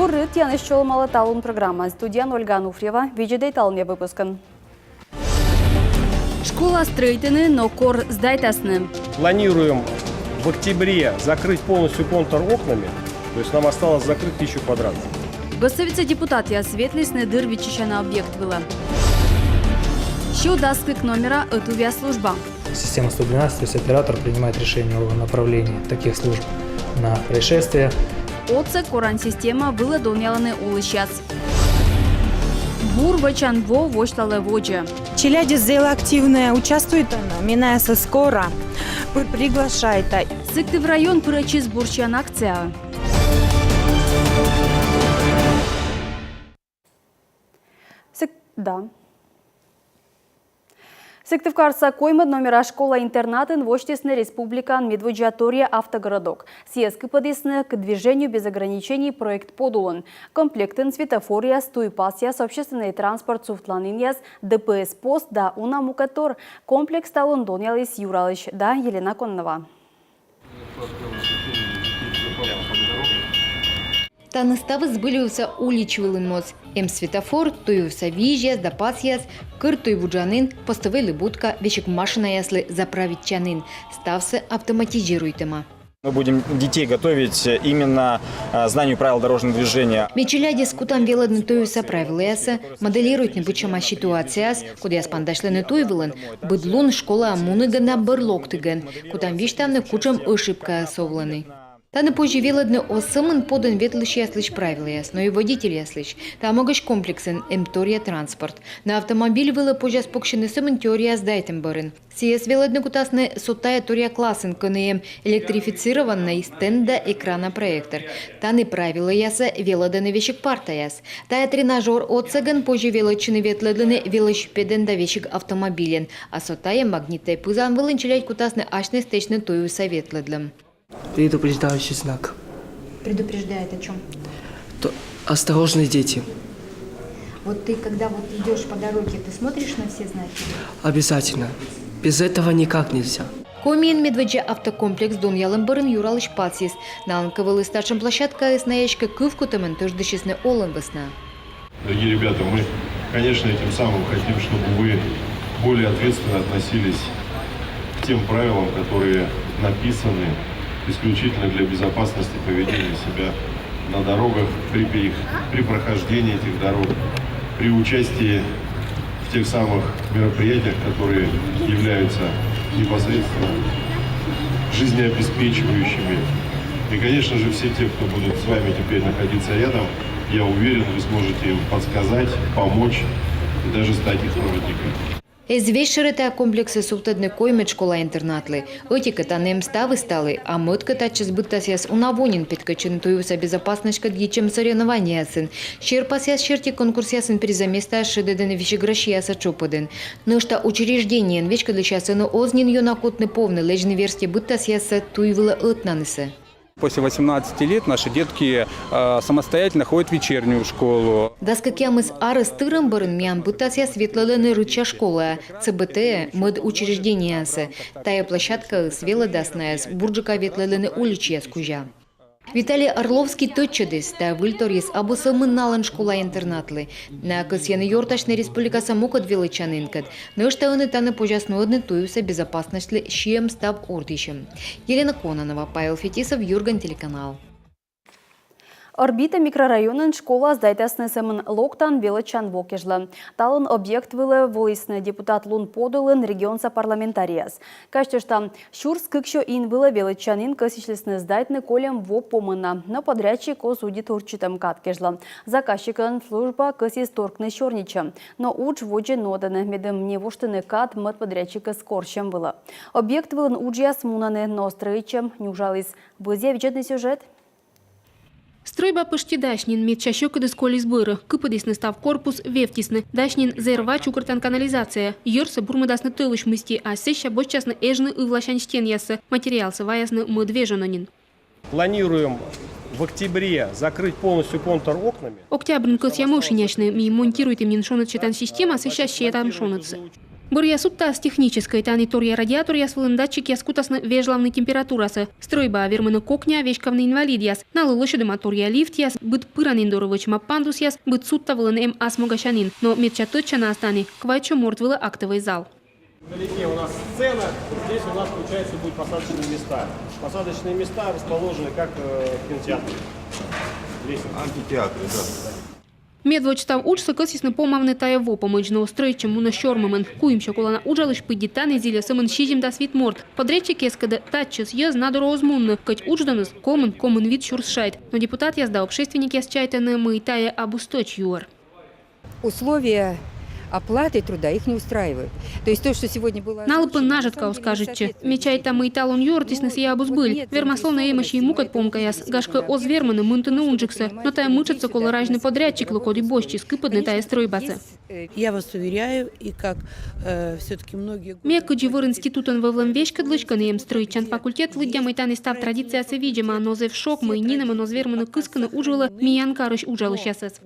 Коррыт яныш чолмалы талун программа. Студиян Ольга Ануфриева. Виджидей талме выпускан. Школа строительная, но кор сдайтасны. Планируем в октябре закрыть полностью контур окнами. То есть нам осталось закрыть 1000 квадратов. Гостовица депутат я светлисный дыр на объект была. Еще даст номера эту служба. Система 112, то есть оператор принимает решение о направлении таких служб на происшествие. Оце коран-система была доняланы улыщац. Бур вачанво воштале воджа. Челядис сделала активное, участвует она, минается скоро, приглашает. Сыктыв район пырачиз бурчан акция. Да. Сыктывкарса коймад номера школа-интернатын воштесны республикан Медводжатория автогородок. Съездка подъясны к движению без ограничений проект подулан. Комплектен светофория, стуйпасия, общественный транспорт, суфтланиньяс, ДПС пост, да унамукатор. Комплекс талон Донялис Юралыч, да Елена Коннова. Та наставы збылювся улічвилин моц. Светофор, туювся віж'яз, да пас'яз, кир той вуджанин, поставили будка, вещик машина ясли заправить чанин. Стався автоматизируйтема. Мы будем детей готовить именно знанию правил дорожного движения. Вечеляди скутам велодны туювся правила ясы, моделируют небучама ситуацияс, куда яспандашли не туйвилен, быдлун школа амуныгана барлоктыген, кутам виштамны кучам ошибка осовланы. Та не позже велодны осымын подан ветлыш яслыш правила яс, но и водитель яслыш. Та могаш комплексен эмтория транспорт. На автомобиль вела позже спокшены сымын теория сдайтем барин. Сиес велодны кутасны сотая теория классен кынеем электрифицированный стенда экрана проектор. Та не правила яса велоданы вещик парта яс. Та тренажер отсаган позже велочины ветлодны велосипеден да вещик автомобилен. А сотая магнитай пузан вылынчилять кутасны ашны стечны тою советлодлым. Предупреждающий знак. Предупреждает о чем? Осторожные дети. Вот ты, когда идешь по дороге, ты смотришь на все знаки? Обязательно. Без этого никак нельзя. Комин медведжа автокомплекс Дон Ялымбырын Юралыш Пацис. На анковылы старшим площадка снаяшка кывку тамен тождышесны олым весна. Дорогие ребята, мы, конечно, этим самым хотим, чтобы вы более ответственно относились к тем правилам, которые написаны исключительно для безопасности поведения себя на дорогах, при прохождении этих дорог, при участии в тех самых мероприятиях, которые являются непосредственно жизнеобеспечивающими. И, конечно же, все те, кто будут с вами теперь находиться рядом, я уверен, вы сможете им подсказать, помочь и даже стать их проводниками. Звещерите комплекси сувтедне коймет школа-интернатли. Отика та нем стави стали, а мытка та чезбыттас яс унавонин питкачен туюся безопасность дичем соревнования ясын. Щерпас яс щерти конкурс ясын призаместа шедеден вишеграши яса чопаден. Нышта учреждениен вечка для часыны ознин юнакутны повны лежны версти быттас яса туйвыла ытнанысы. После 18 лет наши детки самостоятельно ходят в вечернюю школу. Даскакям из арыстырым барын мян бытасия светлолены рыча школа, ЦБТ, мед учреждения. Тая площадка свела дасная с бурджика ветлолены уличья скужа. Виталий Орловский точчадыс, та выльторис абуса мыналан школа-интернатлы. На кысьяны йорташны республика самокот величанынкат, но что он и таны пожаснодны туюся безопасностью щем став ордищем. Елена Кононова, Павел Фетисов, Юрган, телеканал. Орбита микрорайонын школа сдайтасны сымын локтан величан вокежлы. Талын объект вылы волисны депутат Лун подылын регионса парламентарияс. Каштыштан шурс кыкшо ин вылы величанин кысичлесны сдайтны колем во помына. Но подрядчик осудит урчитым каткежлы. Заказчикын служба кысис торкны чорнича. Но уч воджи ноданы медым невоштыны кат мыт подрядчика скорчем вылы. Объект вылын уджияс мунаны нострычем нюжалис. Вызе бюджетный сюжет. Стройба почти дашнин мит чащок из коли сбора. Кыпадисны став корпус вевтисны. Дашнин зерва чукартан канализация. Йорса бурмадасны тылыш мысти, а сеща боччасны эжны и влащан стен ясы. Материал сываясны мыдвежанонин. Планируем в октябре закрыть полностью контур окнами. Октябрин кос ямошинячны ми монтирует им ниншонат читан система, сещащие там шонатся. Борья сутта с технической танитория радиатория с датчики скутасны вежлавны температурасы. Стройба вермыны кокня вешкавны инвалидияс. Налылышы дематория лифтияс, быт пыраниндоровыч маппандусяс, быт сутта вылын асмогашанин. Но медчаточа на остане, квайчо мортвылы актовый зал. Вдалеке у нас сцена, здесь у нас, получается, будут посадочные места. Посадочные места расположены как в кинотеатре. Амфитеатры, да. Медвочтав учса кăсисны помавны тая во помыжно устройчем муна шормамен. Куим шоколана ужалыш пыддитаны зиле сымын шижим да свит морт. Подрядчик ескада татчес ез надо розмунны, кать учданыс комын вид шурсшайт. Но депутат язда общественник яс чайтаны мы тая обусточ юар. Условия оплаты труда их не устраивают. То есть то, что сегодня было... Налыпын нажитка ускажетче. Мечай там и талон юртисны сия обузбыль. Вермасловна эмащи ему кат помкаяс. Гашка озверманы мынтыны унжиксы. Но тая мычатся коло ражный подрядчик лукоди бощи скыпадны тая стройбасы. Я вас уверяю, и как все-таки многие... Меккаджи вор институтон вывлам вещка длычканы стройчан факультет лыдям и таны став традиция се видимо, но зе в шок мы нинам, но зверманы кысканы ужвала миянкарыш ужалыш ясес.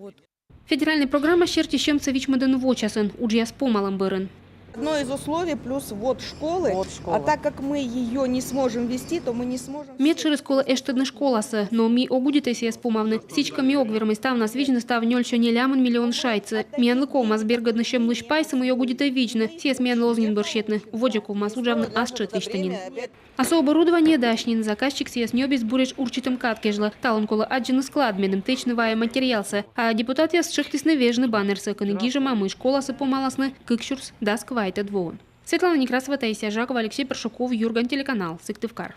Федеральная программа щерти щемца вичмаден вочасын, уджияс помалым бырын. Одно из условий плюс ввод школы, а так как мы ее не сможем вести, то мы не сможем... Медшеры школа эштедны школасы, но ми огудитесь яс помавны. Сичка ми огвермы став нас вичны став нёльчо не лямын миллион шайцы. Миан лыков мас бергадны щем лыш пайсым и огудита вичны. Сес миан лозгин борщетны. Воджаков мас ужавны асчет вичтанин. Асо оборудование дашнин заказчик сес нёбис буреш урчитым каткежла. Талон кола аджины склад медым течны вая материалсы. А депутат яс шехтисны вежны баннерсы. Кынегижа мамы школасы помаласны кыкшурс даск вайте двоун. Светлана Некрасова, Таисия Жакова, Алексей Паршуков, Юрган, телеканал Сыктывкар.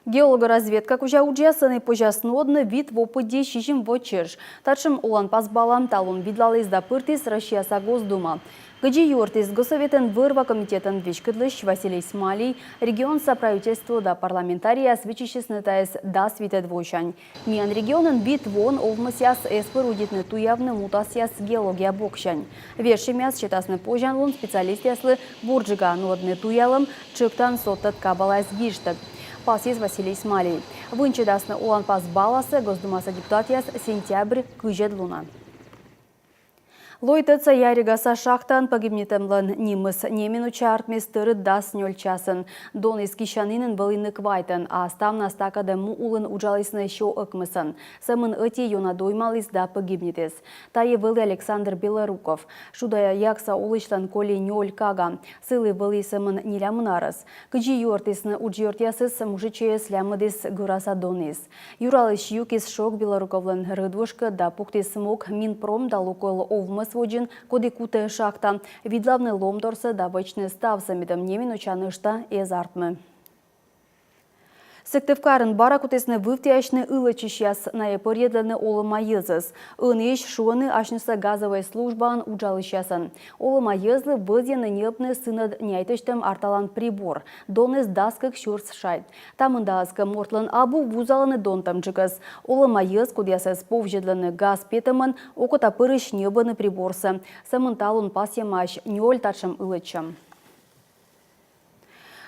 Геологоразведка кужа уджасыны пожаснодны вид в опыде шишим вочерж. Тачым улан пазбалам талон видлалы изда пыртис Россия Госдума. Гыджи юртис Госсоветен вырва комитетен вишкыдлыш Василий Смалий, регион соправительства да парламентария свечищесны таес да свитет вочань. Миан регионен бит вон овмысяс эспыр удитны туявны мутасяс геология бокшань. Вершимяс считасны пожан лун специалист яслы бурджига нодны туялым чыктан соттат кабалайс гиштат. Пасис Василий Смалий. Вынчедасны улан пас баласы Госдумаса депутатияс сентябрь кыжет луна. Лойтыца яригаса шахтан погибнетемлен нимыс неминуча артместыры дас нёльчасын. Дон из кишанинын былыны квайтын, а ставна стакада му улын уджалысны еще ыкмысын. Сымын ыти юна доймалыс да погибнетес. Тае вылы Александр Белоруков. Шудая якса улыштан коли нёль кага. Сылы вылы сымын нилямынарыс. Кыджи юртисны уджюртясыс мужичеес лямыдис гураса донис. Юралыш юкис шок Белоруковлын рыдвышка да пуктис смог Минпром да лукол овмыс воджин коди куте шахта. Видлавны ломдорсы да бычны став самидам неминучанышта эзартмы. Сыктывкарын бара кутесны вывтяшны ылычищас на епорьедлены олыма езыз. Ынеш шуаны ашныса газовой службан уджалышасын. Олыма езлы вызены непны сынад няйтыштым арталан прибор. Доныз даскак шурс шайт. Тамында азка мортлан абу вузаланы донтам чыкыз. Олыма ез кудясыз повжедлены газ петымын окута пырыш небаны приборсы. Самын талун пасемаш нёль тачым ылычым.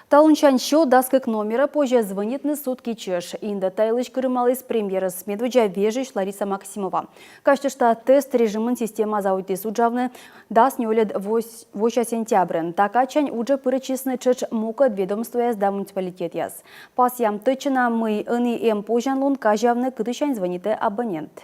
Талунчан шо даскак номера позже звонитны сутки чеш. Инда тайлыш кырымалыс премьера с медведжа вежиш Лариса Максимова. Кажется, что тест режимын система зауйты суджавны дас нёлед 8 сентября. Такачань уже пырычисны чеш мука ведомствуяс да муниципалитет яс. Пас ям тычына мы ыны пожан лун кажавны кытычань звоните абонент.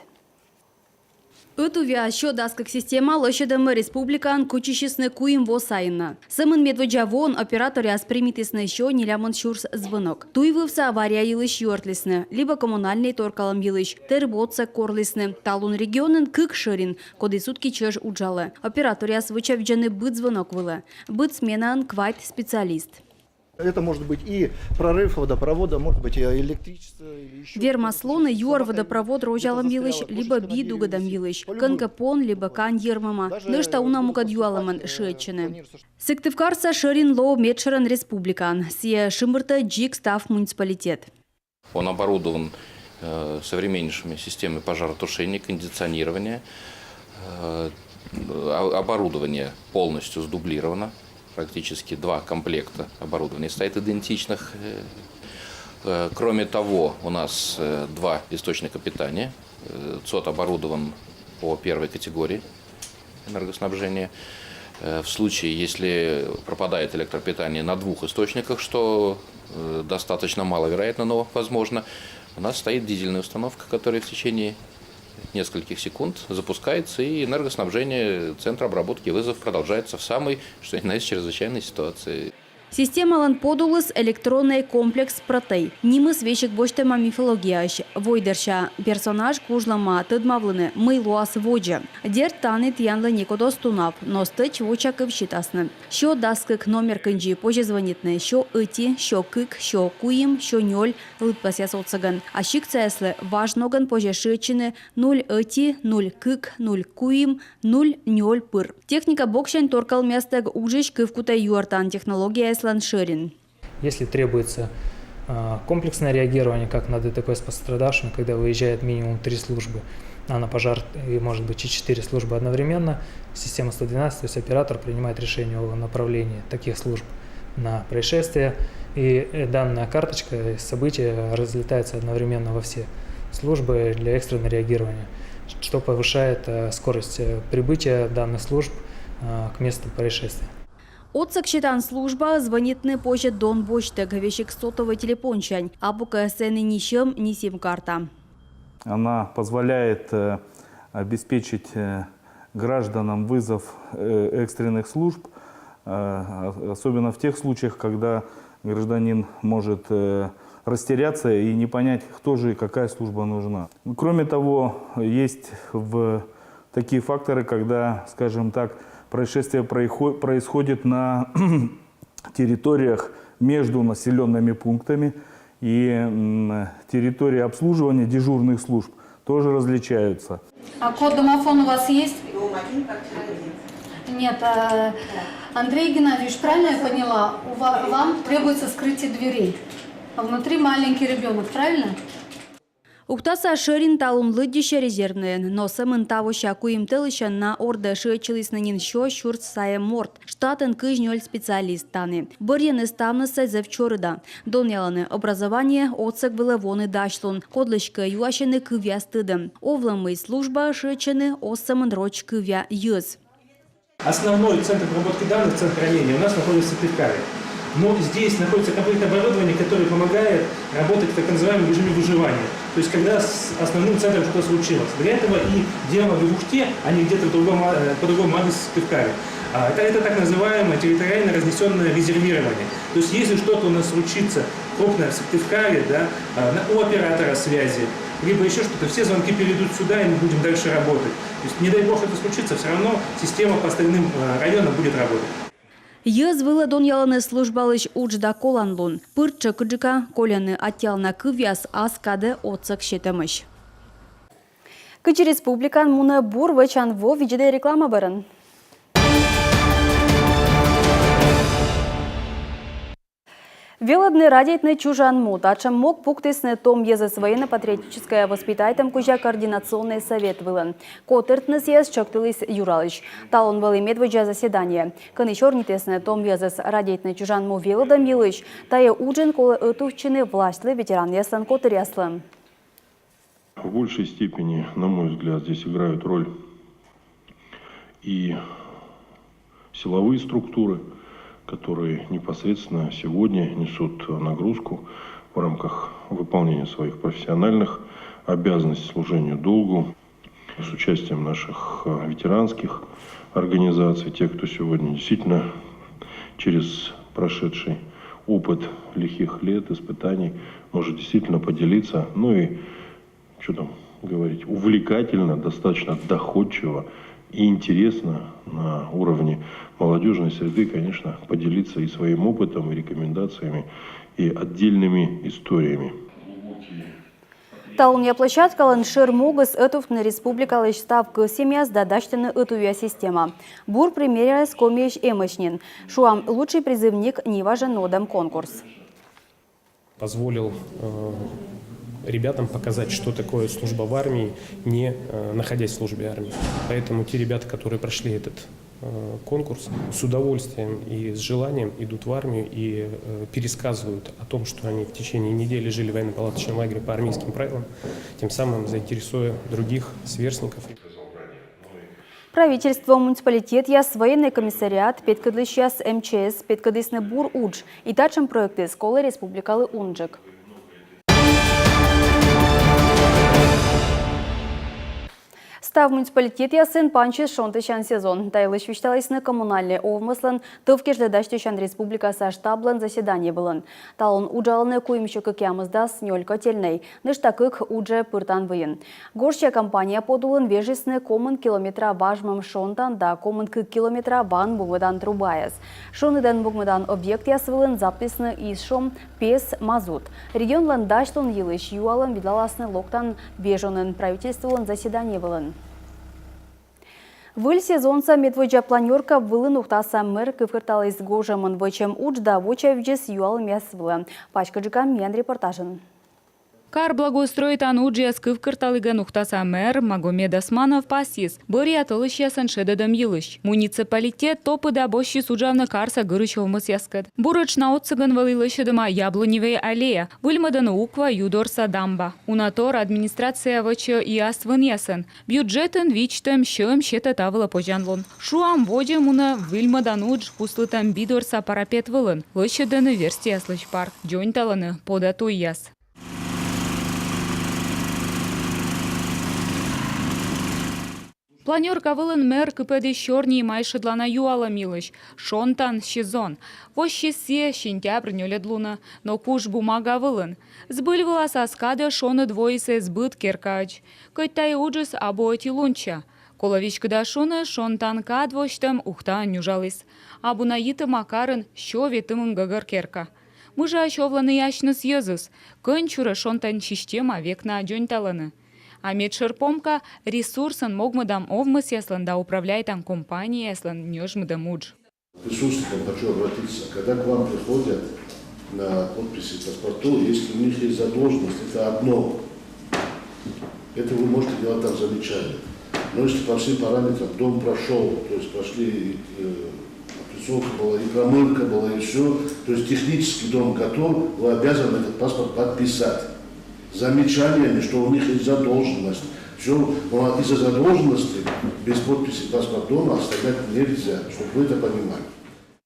Эту вящу даскак система лощадам республикан кучищесны куим восайна. Сымын медведжа вон оператор яс примитисны еще нелямон шурс звонок. Туйвывса авария илыш юртлисны, либо коммунальный торкалам илыш, терботса корлисны. Талун регионын кык шырин, коды сутки чеш уджалы. Оператор яс вычавджаны быт звонок вылы. Быт сменан квайт специалист. Это может быть и прорыв водопровода, может быть и электричество. Вермаслоны юар водопровод рожалам вилыш, либо бидугадам вилыш, канкапон, либо кан ермама. Нышта унамукад юаламан шечены. Сыктывкарса шырин лоу медшеран республикан. Сия шимырта джик став муниципалитет. Он оборудован современнейшими системами пожаротушения, кондиционирования. Оборудование полностью сдублировано. Практически 2 комплекта оборудования стоит идентичных. Кроме того, у нас 2 источника питания. ЦОД оборудован по 1-й категории энергоснабжения. В случае, если пропадает электропитание на 2 источниках, что достаточно маловероятно, но возможно, у нас стоит дизельная установка, которая в течение нескольких секунд запускается, и энергоснабжение центра обработки вызовов продолжается в самой, что ни на есть, чрезвычайной ситуации. Системалан подулыс электронный комплекс протей. Нимыс вещик боштема мифологияш. Войдерша персонаж кужлама тыдмавлыны мыйлуас воджа. Дер танит янлы никодос тунав, но стыч вочаков считасны. Шо даскык номер кынджи позже звонитны. Шо ити, шо кык, шо куим, шо нёль лытпася соцаган. А щик цеслы важноган позже шичины 0 ити, 0 кык, 0 куим, 0 нёль пыр. Техника бокшен торкал местег ужич кывкута юартан технология Шерин. Если требуется комплексное реагирование, как на ДТП с пострадавшими, когда выезжает минимум 3 службы, а на пожар и может быть и 4 службы одновременно, система 112, то есть оператор принимает решение о направлении таких служб на происшествие, и данная карточка события разлетается одновременно во все службы для экстренного реагирования, что повышает скорость прибытия данных служб к месту происшествия. Отсак считан служба звонитны позже дон бочтек вещик сотовый телефончань, а пока сцены ни чем, ни сим-карта. Она позволяет обеспечить гражданам вызов экстренных служб, особенно в тех случаях, когда гражданин может растеряться и не понять, кто же и какая служба нужна. Кроме того, есть такие факторы, когда, скажем так, происшествие происходит на территориях между населенными пунктами, и территории обслуживания дежурных служб тоже различаются. А код домофона у вас есть? Нет, Андрей Геннадьевич, правильно я поняла? Вам требуется скрытие дверей, а внутри маленький ребенок, правильно? Уктаса шерин талун лыддище резервные, но самын того щакуим тылыща на орда шечились на нин шо шурт сая морт. Штатен кыжнёль специалист таны. Бырьены ставнысы за вчорыда. Доняланы образование отсек вылывоны дашлун. Кодлышка юашены кывя стыдым. Овламый служба шечены осамын роч кывя юз. Основной центр обработки данных, центр хранения у нас находится в Пивкаре. Но здесь находится комплект оборудования, которое помогает работать в так называемом режиме выживания. То есть, когда с основным центром что-то случилось. Для этого и дело в Ухте, а не где-то по другому адресу в Пивкаре. Это так называемое территориально разнесенное резервирование. То есть, если что-то у нас случится крупное в Пивкаре, да, у оператора связи, либо еще что-то, все звонки перейдут сюда, и мы будем дальше работать. То есть, не дай бог это случится, все равно система по остальным районам будет работать. Йыз вылы доняланы службалыш уджда коланлун. Пырчы кыджика коляны оттялна кывяс аскады отсак щетымыш. Кычы республикан муны бур вычан во виджеде реклама барын. Велодный радийтный чужан мут, а чем мог пуктесны том езыс военно-патриотическое воспитайтам кужа координационный совет вылын. Котыртны съезд чоктылыс Юралыч. Талон был имет выджа заседание. Канычорнитесны том езыс радийтный чужан му велодам елыч, тая уджин колы ытувчины властлы ветеран яслан котыр яслан. В большей степени, на мой взгляд, здесь играют роль и силовые структуры, которые непосредственно сегодня несут нагрузку в рамках выполнения своих профессиональных обязанностей, служению долгу, с участием наших ветеранских организаций, тех, кто сегодня действительно через прошедший опыт лихих лет, испытаний может действительно поделиться, ну и, что там говорить, увлекательно, достаточно доходчиво и интересно на уровне молодежной среды, конечно, поделиться и своим опытом, и рекомендациями, и отдельными историями. Талуния площадка ланшир могыс этуфтны республикалыш ставка семья сдадачтыны этувия система. Бур примеряя скомеч эмочнин. Шуам лучший призывник не важен нодам конкурс. Позволил ребятам показать, что такое служба в армии, не находясь в службе армии. Поэтому те ребята, которые прошли этот конкурс, с удовольствием и с желанием идут в армию и пересказывают о том, что они в течение недели жили в военно-палаточном лагере по армейским правилам, тем самым заинтересуя других сверстников. Правительство, муниципалитет яс, военный комиссариат, петкадлыш яс, МЧС, петкадысны бур удж и тачем проекты школы республикалы Унджик. Став муниципалитет ясын панчы шонтышан сезон. Тайлыш вишталайсны коммунальный овмыслын тывкежді даштышан республикасы штаблын заседание былын. Талон уджалыны куимші кыкямызда снёлька тельней. Ныштакык удже пыртан выйын. Горща компания подулын вежесны комын километра важмым шонтан да комын кык километра ван бугмыдан трубаяс. Шоныдан бугмыдан объект ясвылын записны исшом пес мазут. Регионлан даштон йылыш юалын видаласны локтан вежонын правительстволын заседание былын. Выль сезонца медводжа планерка вылын ухтаса мэр кыфырталы из гожамын вычем уджда воча вджес юал мясвыла. Пачка джикам мен репортажын. Кар благоустроит ануджиас кыфкырталыган ухтаса мэр Магомед Османов пасис. Бори атылышясын шедедам йылыш. Муниципалитет топы да бощи суджавны карса гырычевмыс яскад. Бурычна отсыган валылышедыма яблоневая аллея. Выльмадан уква юдорса дамба. Унатор администрация вычы и аствын ясын. Бюджетын вичтем шым шета тавыла пожанлон. Шуам воде муна выльмадан удж пуслытам бидорса парапет вылын. Лышедыны версия слыш парк. Джонь таланы подату яс. Планерка вылын мэр кыпеды щорни майшедлана юала милыш. Шонтан сезон. Вощи се сентябрь нёлет луна, но куш бумага вылын. Сбыль выла соскада шоны двоисе сбыт керкач. Кытай уджис аботи лунча. Коловичкада шоны шонтан кадвоштам ухта нюжалыс. Абунаиты макарын щоветымын гагар керка. Мыжа ащовланы яшныс езыс. Кынчуры шонтан система векна джонталаны. А медшерпомка ресурсын могмыдам овмыс яслан да управляйтан компания яслан нёжмыдам удж. Присутствующим хочу обратиться. Когда к вам приходят на подписи паспорту, если у них есть задолженность, это одно. Это вы можете делать там замечание. Но если по всем параметрам дом прошел, то есть прошли, отрисовка была, и промывка была, и все, то есть технический дом готов, вы обязаны этот паспорт подписать. Замечаниями, что у них есть задолженность. Все, но из-за задолженности без подписи паспорт дома оставлять нельзя, чтобы вы это понимали.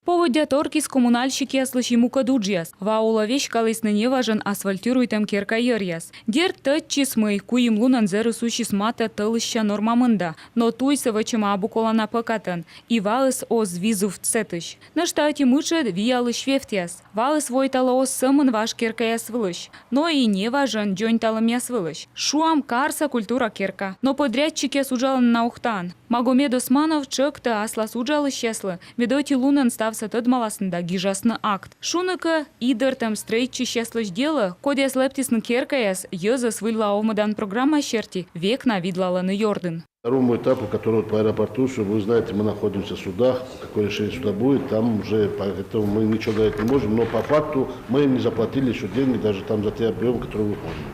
Поводя торкис коммунальщики яслыш ему кадуджияс. Ваула вещь калысны неважен асфальтируйтем керка йорьяс. Дер тэтчис мы, куим лунан зеры сущис мата тылыща нормамында. Но туйса вачема абуколана пакатан. И валыс оз визу в цетыш. На штате мычет виялыш вефтяс. Валыс войтала оз сымын ваш керка ясвылыш. Но и неважен джонь талым ясвылыш. Шуам карса культура керка. Но подрядчики суджалан на ухтан. Магомед Османов чыкта асла суджалыш яслы. Ведоти лунан став сатыд маласында гижасны акт. Шуныка идертам стрейчи счаслыш дела, кодя слептисны керкаяс, езас вылла овмадан программа щерти, век на видлаланы Йордан. Второму этапу, который по аэропорту, что вы знаете, мы находимся в судах, какое решение суда будет, там уже, поэтому мы ничего говорить не можем, но по факту мы не заплатили еще деньги даже там за те объемы, которые выполнили.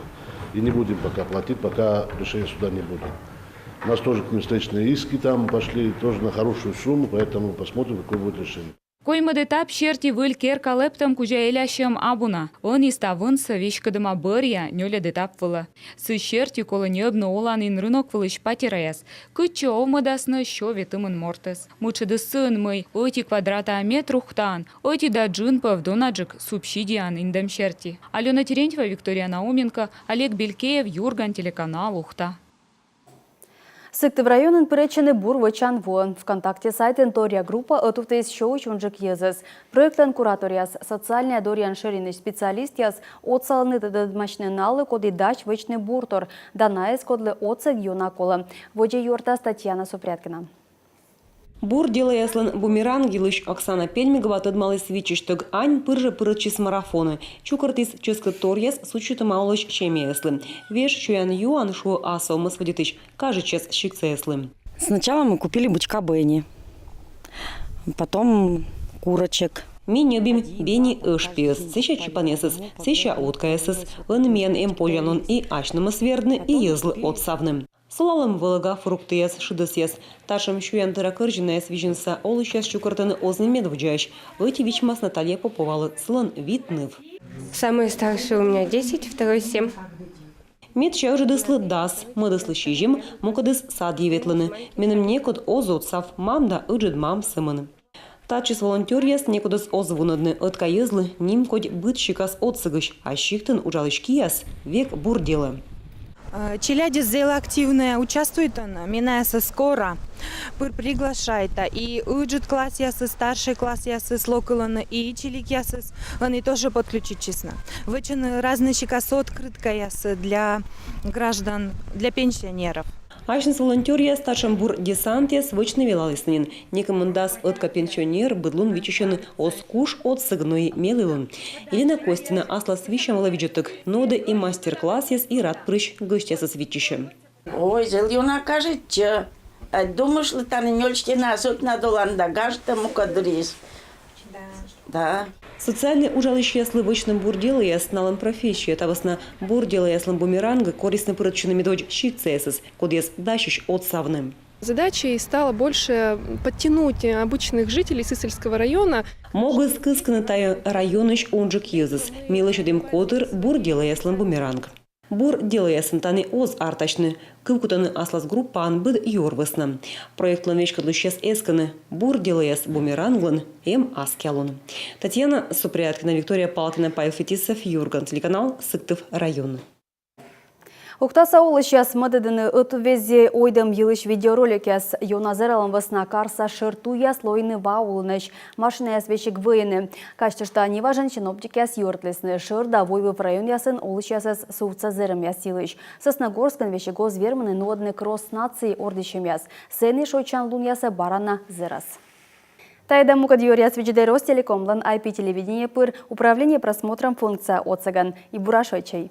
И не будем пока платить, пока решения суда не будет. У нас тоже встречные иски там пошли, тоже на хорошую сумму, поэтому посмотрим, какое будет решение. Коймад этап щерти выль керка лептам кужа элящем абуна. Он иставынса вещкадыма бырья нёлед этап выла. Сы щерти кола небно оланын рынок вылыш патераяс. Кыччо овмадасны шо ветымын мортес. Мучыды сын мый, оти квадрата метр ухтан, оти да джинпов донаджик субсидиян индем щерти. Алена Терентьева, Виктория Науменко, Олег Белькеев, Юрган, телеканал Ухта. Сыктыв районын пыречыны бур вычан вон. ВКонтакте сайтын тория группа отуфтейс шоу чунжик езес. Проектлен кураторияс социальная дориян шеринеш специалист яс отсалыны тыдыдмачны налы коды дач вычны буртор. Данаес кодлы отсыг юна колы. Воде юрта Татьяна Супряткина. Бур делаяслын бумеранг елыш Оксана Пельмигова тыдмалы свичиштык ань пыржы пырычис марафоны. Чукартис ческы торьяс сучуты маулыш чемеяслы. Веш чуян юан шу асо мысводитыш кажечес щикцеяслы. Сначала мы купили бычка Бенни, потом курочек. Миньобим бени ышпиес, сеща чипанесес, сеща уткаесес, ынмен эмпольянон и ашнымы свердны и езлы отсавным. Солалым вылыга фруктыяс шыдысяс. Ташым шуян тыракыржинаяс виженса олышяс чукартыны озны медвджащ. Выйти вичмас Наталья Поповалы, слон витныв. Самый старший у меня 10, второй 7. Мет чаужидыслы дас, мыдыслы щижим, мукадыс сад еветлыны. Менем некуд озотсав, мамда ыджид мам сымыны. Тачис волонтерияс некудыс озвунадны отка езлы, ним кодь бытщикас отсыгыш, а щихтын ужалышкияс век бурделы. Челяди сделала активная, участвует она, минаяса скоро, приглашает, и уджит класс ясы, старший класс ясы, слоколаны, и челик ясы, они тоже подключить честно. Очень разные щекасы открытка ясы для граждан, для пенсионеров. Айшнс волонтерия старшим бур десантес вычны велалыснын. Некомандас отка пенсионер быдлун вичищены оскуш от сыгной мелылын. Елена Костина асла свищамала виджеток. Ноды и мастер-класс ес и рад прыщ гостяса свитищем. Ой, зельюна кажет, думаешь ли там нельчти насут на доланда гажта мукадрис. Да. Социальный ужалище яслы вычным бурделы ясналым профессию. Тавасна бурделы яслым бумеранга корисно порученными дочь щитцесес, кодес дащищ от савным. Задачей стало больше подтянуть обычных жителей Сысольского района. Могут скысканатая районыш онжик езыс. Милышедем кодыр бурделы яслым бумеранг. Бур делая сантаны оз артачны, кылкутаны аслас группан быд йорвысны. Проект ланвечка длущес эсканы, бур делая с бумеранглан, аскялун. Татьяна Супряткина, Виктория Палкина, Павел Фетисов, Юрган, телеканал Сыктыв район. Уктаса олышяс мадыдыны ытувезе ойдым йылыш видеороликяс Йоназералым высна карса шыртуя слойны ваулыныш машина ясвечек выйны. Каштышта неважен чиноптикяс йортлесны шырда войвы в район ясын олышясыз суфцазерым ясилыш. Сосногорскан вещегоз верманы нодны кросс нации ордышем яс. Сены шойчан лун ясы барана зерас. Тайда мукадьор свечедай Ростелекомлан IP телевидение пыр управление просмотром функция отсаган и бурашойчай.